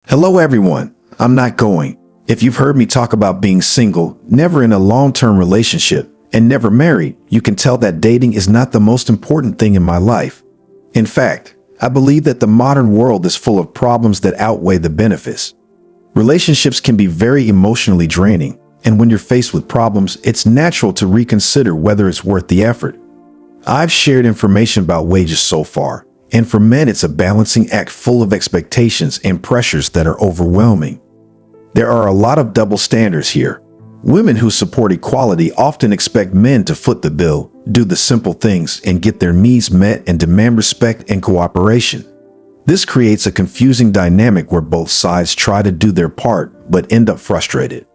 Hello everyone, I'm not going. If you've heard me talk about being single, never in a long-term relationship, and never married, you can tell that dating is not the most important thing in my life. In fact, I believe that the modern world is full of problems that outweigh the benefits. Relationships can be very emotionally draining, and when you're faced with problems, it's natural to reconsider whether it's worth the effort. I've shared information about wages so far, and for men it's a balancing act full of expectations and pressures that are overwhelming. There are a lot of double standards here. Women who support equality often expect men to foot the bill, do the simple things, and get their needs met and demand respect and cooperation. This creates a confusing dynamic where both sides try to do their part but end up frustrated.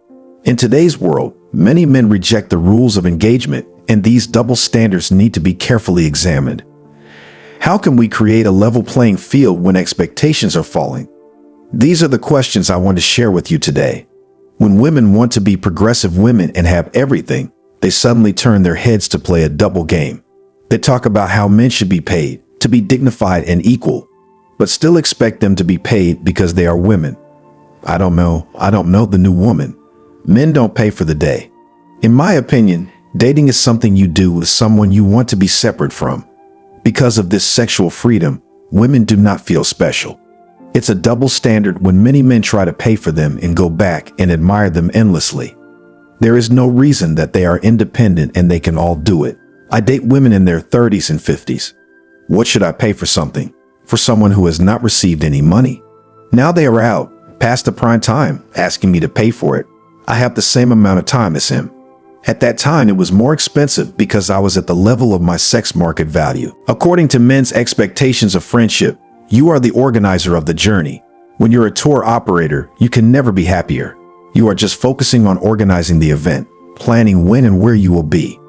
In today's world, many men reject the rules of engagement, and these double standards need to be carefully examined. How can we create a level playing field when expectations are falling? These are the questions I want to share with you today. When women want to be progressive women and have everything, they suddenly turn their heads to play a double game. They talk about how men should be paid, to be dignified and equal, but still expect them to be paid because they are women. I don't know the new woman. Men don't pay for the day. In my opinion, dating is something you do with someone you want to be separate from. Because of this sexual freedom, women do not feel special. It's a double standard when many men try to pay for them and go back and admire them endlessly. There is no reason that they are independent and they can all do it. I date women in their 30s and 50s. What should I pay for something? For someone who has not received any money? Now they are out, past the prime time, asking me to pay for it. I have the same amount of time as him. At that time, it was more expensive because I was at the level of my sex market value. According to men's expectations of friendship, you are the organizer of the journey. When you're a tour operator, you can never be happier. You are just focusing on organizing the event, planning when and where you will be.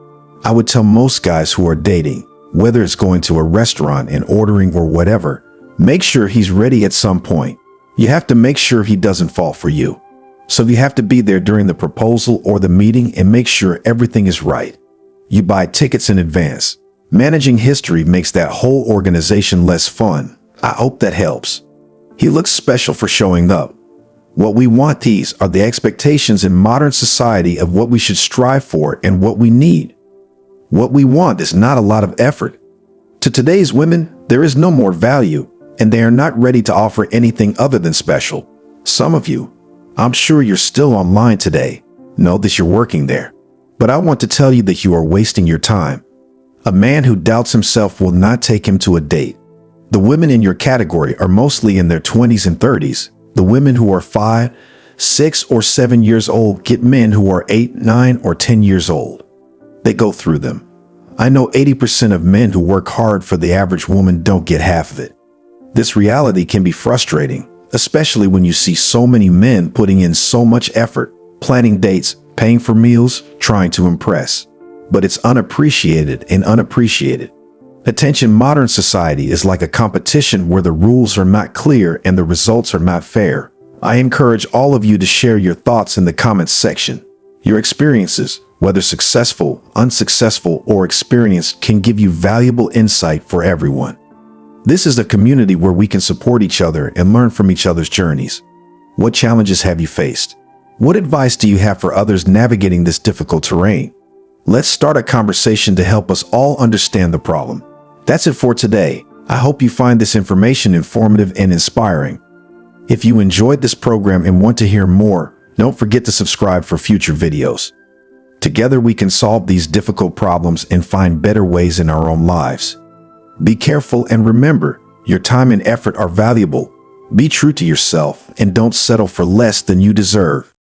I would tell most guys who are dating, whether it's going to a restaurant and ordering or whatever, make sure he's ready at some point. You have to make sure he doesn't fall for you. So you have to be there during the proposal or the meeting and make sure everything is right. You buy tickets in advance. Managing history makes that whole organization less fun. I hope that helps. He looks special for showing up. What we want, these are the expectations in modern society of what we should strive for and what we need. What we want is not a lot of effort. To today's women, there is no more value, and they are not ready to offer anything other than special. Some of you, I'm sure you're still online today. Know that you're working there. But I want to tell you that you are wasting your time. A man who doubts himself will not take him to a date. The women in your category are mostly in their 20s and 30s. The women who are 5, 6, or 7 years old get men who are 8, 9, or 10 years old. They go through them. I know 80% of men who work hard for the average woman don't get half of it. This reality can be frustrating, especially when you see so many men putting in so much effort, planning dates, paying for meals, trying to impress. But it's unappreciated and unappreciated. Attention, modern society is like a competition where the rules are not clear and the results are not fair. I encourage all of you to share your thoughts in the comments section. Your experiences, whether successful, unsuccessful, or experienced, can give you valuable insight for everyone. This is a community where we can support each other and learn from each other's journeys. What challenges have you faced? What advice do you have for others navigating this difficult terrain? Let's start a conversation to help us all understand the problem. That's it for today. I hope you find this information informative and inspiring. If you enjoyed this program and want to hear more, don't forget to subscribe for future videos. Together we can solve these difficult problems and find better ways in our own lives. Be careful and remember, your time and effort are valuable. Be true to yourself and don't settle for less than you deserve.